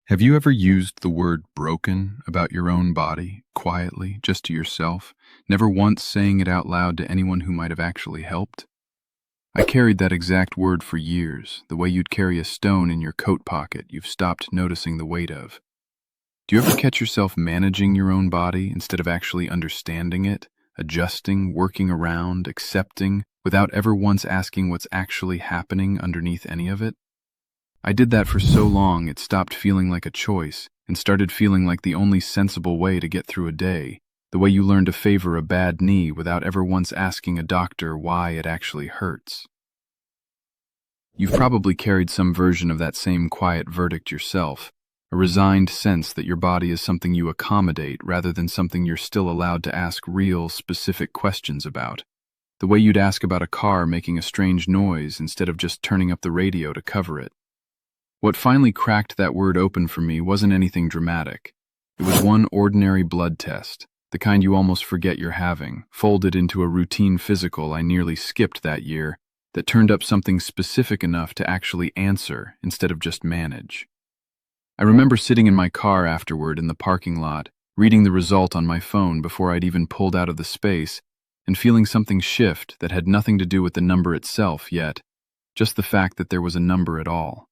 Have you ever used the word broken about your own body, quietly, just to yourself, never once saying it out loud to anyone who might have actually helped? I carried that exact word for years, the way you'd carry a stone in your coat pocket you've stopped noticing the weight of. Do you ever catch yourself managing your own body instead of actually understanding it, adjusting, working around, accepting, without ever once asking what's actually happening underneath any of it? I did that for so long it stopped feeling like a choice and started feeling like the only sensible way to get through a day, the way you learn to favor a bad knee without ever once asking a doctor why it actually hurts. You've probably carried some version of that same quiet verdict yourself, a resigned sense that your body is something you accommodate rather than something you're still allowed to ask real, specific questions about. The way you'd ask about a car making a strange noise instead of just turning up the radio to cover it. What finally cracked that word open for me wasn't anything dramatic. It was one ordinary blood test, the kind you almost forget you're having, folded into a routine physical I nearly skipped that year, that turned up something specific enough to actually answer instead of just manage. I remember sitting in my car afterward in the parking lot, reading the result on my phone before I'd even pulled out of the space, and feeling something shift that had nothing to do with the number itself yet, just the fact that there was a number at all.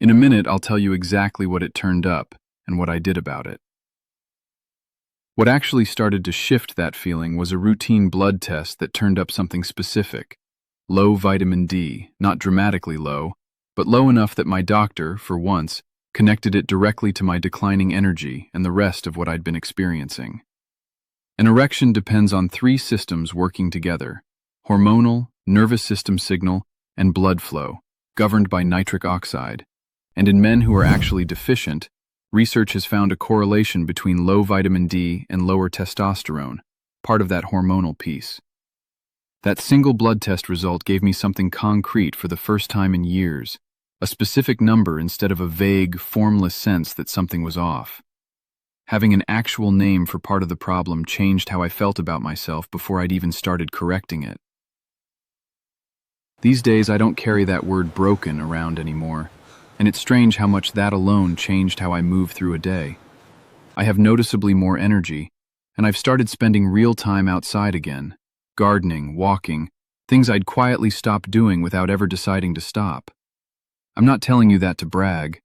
In a minute, I'll tell you exactly what it turned up and what I did about it. What actually started to shift that feeling was a routine blood test that turned up something specific. Low vitamin D, not dramatically low, but low enough that my doctor, for once, connected it directly to my declining energy and the rest of what I'd been experiencing. An erection depends on 3 systems working together: hormonal, nervous system signal, and blood flow, governed by nitric oxide. And in men who are actually deficient, research has found a correlation between low vitamin D and lower testosterone, part of that hormonal piece. That single blood test result gave me something concrete for the first time in years, a specific number instead of a vague, formless sense that something was off. Having an actual name for part of the problem changed how I felt about myself before I'd even started correcting it. These days, I don't carry that word broken around anymore. And it's strange how much that alone changed how I move through a day. I have noticeably more energy, and I've started spending real time outside again, gardening, walking, things I'd quietly stopped doing without ever deciding to stop. I'm not telling you that to brag.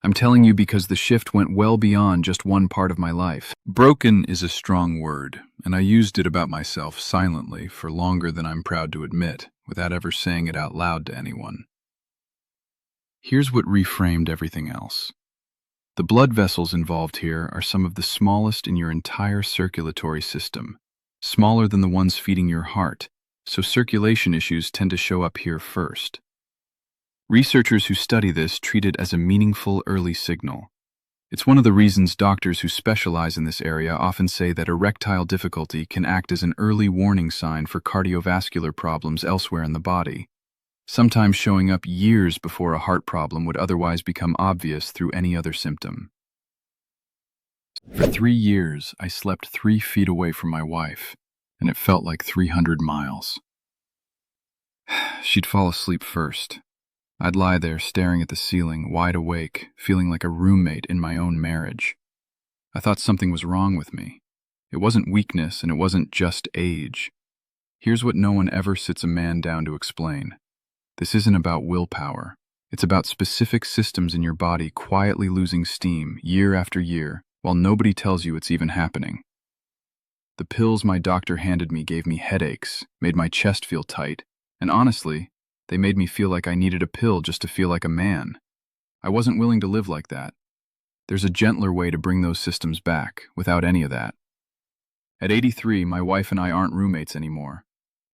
I'm telling you because the shift went well beyond just one part of my life. Broken is a strong word, and I used it about myself silently for longer than I'm proud to admit, without ever saying it out loud to anyone. Here's what reframed everything else. The blood vessels involved here are some of the smallest in your entire circulatory system, smaller than the ones feeding your heart, so circulation issues tend to show up here first. Researchers who study this treat it as a meaningful early signal. It's one of the reasons doctors who specialize in this area often say that erectile difficulty can act as an early warning sign for cardiovascular problems elsewhere in the body, sometimes showing up years before a heart problem would otherwise become obvious through any other symptom. For 3 years, I slept 3 feet away from my wife, and it felt like 300 miles. She'd fall asleep first. I'd lie there staring at the ceiling, wide awake, feeling like a roommate in my own marriage. I thought something was wrong with me. It wasn't weakness, and it wasn't just age. Here's what no one ever sits a man down to explain. This isn't about willpower. It's about specific systems in your body quietly losing steam year after year while nobody tells you it's even happening. The pills my doctor handed me gave me headaches, made my chest feel tight, and honestly, they made me feel like I needed a pill just to feel like a man. I wasn't willing to live like that. There's a gentler way to bring those systems back, without any of that. At 83, my wife and I aren't roommates anymore.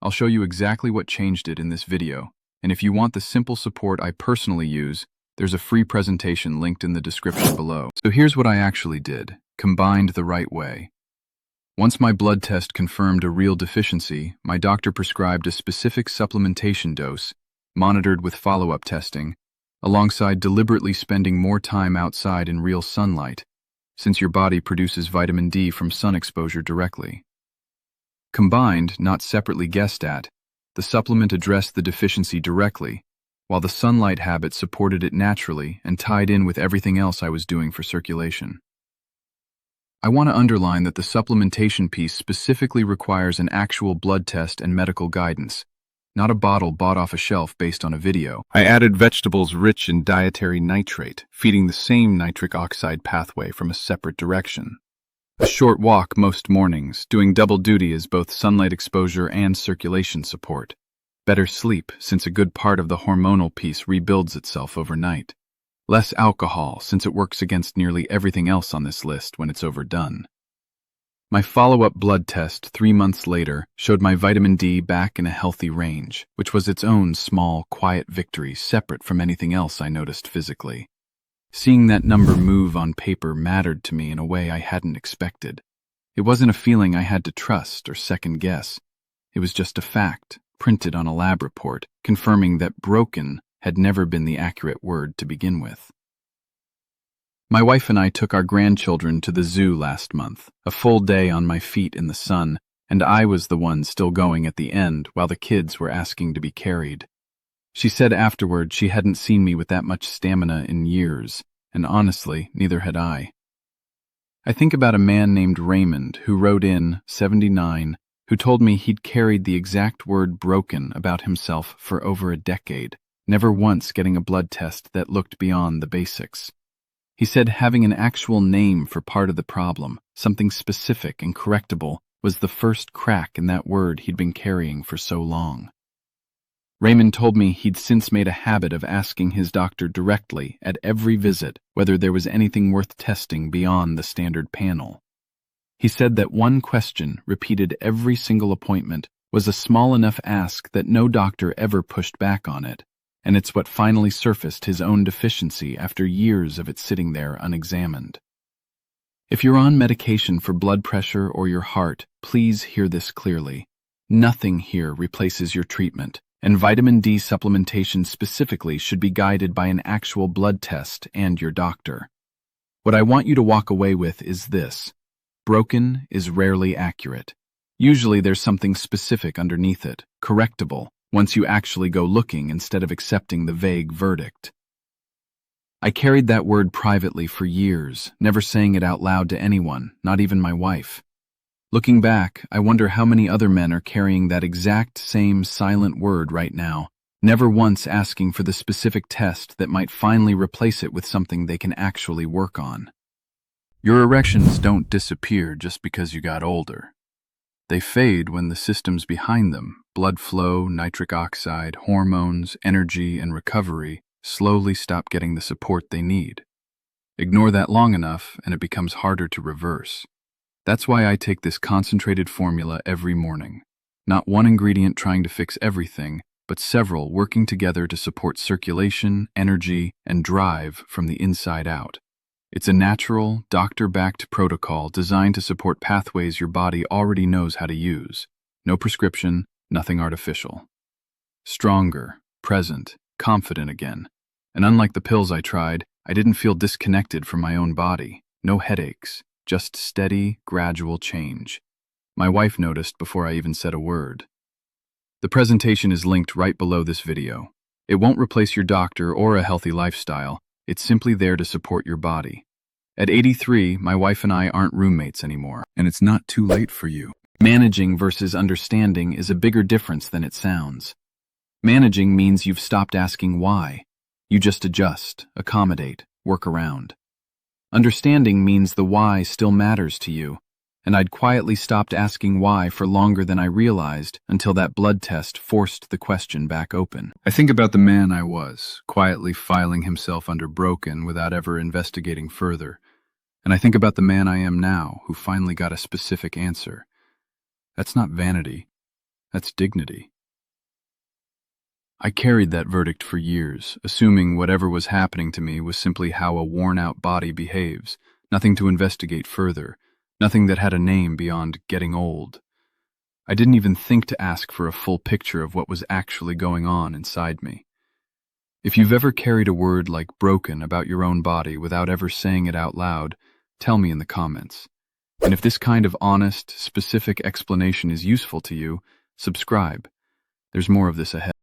I'll show you exactly what changed it in this video. And if you want the simple support I personally use, there's a free presentation linked in the description below. So here's what I actually did, combined the right way. Once my blood test confirmed a real deficiency, my doctor prescribed a specific supplementation dose, monitored with follow-up testing, alongside deliberately spending more time outside in real sunlight, since your body produces vitamin D from sun exposure directly. Combined, not separately guessed at, the supplement addressed the deficiency directly, while the sunlight habit supported it naturally and tied in with everything else I was doing for circulation. I want to underline that the supplementation piece specifically requires an actual blood test and medical guidance, not a bottle bought off a shelf based on a video. I added vegetables rich in dietary nitrate, feeding the same nitric oxide pathway from a separate direction. A short walk most mornings, doing double duty as both sunlight exposure and circulation support. Better sleep, since a good part of the hormonal piece rebuilds itself overnight. Less alcohol, since it works against nearly everything else on this list when it's overdone. My follow-up blood test 3 months later showed my vitamin D back in a healthy range, which was its own small, quiet victory separate from anything else I noticed physically. Seeing that number move on paper mattered to me in a way I hadn't expected. It wasn't a feeling I had to trust or second guess. It was just a fact, printed on a lab report, confirming that broken had never been the accurate word to begin with. My wife and I took our grandchildren to the zoo last month, a full day on my feet in the sun, and I was the one still going at the end while the kids were asking to be carried. She said afterward she hadn't seen me with that much stamina in years, and honestly, neither had I. I think about a man named Raymond who wrote in, 79, who told me he'd carried the exact word broken about himself for over a decade, never once getting a blood test that looked beyond the basics. He said having an actual name for part of the problem, something specific and correctable, was the first crack in that word he'd been carrying for so long. Raymond told me he'd since made a habit of asking his doctor directly at every visit whether there was anything worth testing beyond the standard panel. He said that one question, repeated every single appointment, was a small enough ask that no doctor ever pushed back on it, and it's what finally surfaced his own deficiency after years of it sitting there unexamined. If you're on medication for blood pressure or your heart, please hear this clearly. Nothing here replaces your treatment, and vitamin D supplementation specifically should be guided by an actual blood test and your doctor. What I want you to walk away with is this: broken is rarely accurate. Usually there's something specific underneath it, correctable, once you actually go looking instead of accepting the vague verdict. I carried that word privately for years, never saying it out loud to anyone, not even my wife. Looking back, I wonder how many other men are carrying that exact same silent word right now, never once asking for the specific test that might finally replace it with something they can actually work on. Your erections don't disappear just because you got older. They fade when the systems behind them, blood flow, nitric oxide, hormones, energy, and recovery, slowly stop getting the support they need. Ignore that long enough, and it becomes harder to reverse. That's why I take this concentrated formula every morning. Not one ingredient trying to fix everything, but several working together to support circulation, energy, and drive from the inside out. It's a natural, doctor-backed protocol designed to support pathways your body already knows how to use. No prescription, nothing artificial. Stronger, present, confident again. And unlike the pills I tried, I didn't feel disconnected from my own body. No headaches, just steady, gradual change. My wife noticed before I even said a word. The presentation is linked right below this video. It won't replace your doctor or a healthy lifestyle. It's simply there to support your body. At 83, my wife and I aren't roommates anymore, and it's not too late for you. Managing versus understanding is a bigger difference than it sounds. Managing means you've stopped asking why. You just adjust, accommodate, work around. Understanding means the why still matters to you, and I'd quietly stopped asking why for longer than I realized until that blood test forced the question back open. I think about the man I was, quietly filing himself under broken without ever investigating further. And I think about the man I am now, who finally got a specific answer. That's not vanity. That's dignity. I carried that verdict for years, assuming whatever was happening to me was simply how a worn-out body behaves, nothing to investigate further, nothing that had a name beyond getting old. I didn't even think to ask for a full picture of what was actually going on inside me. If you've ever carried a word like broken about your own body without ever saying it out loud, tell me in the comments. And if this kind of honest, specific explanation is useful to you, subscribe. There's more of this ahead.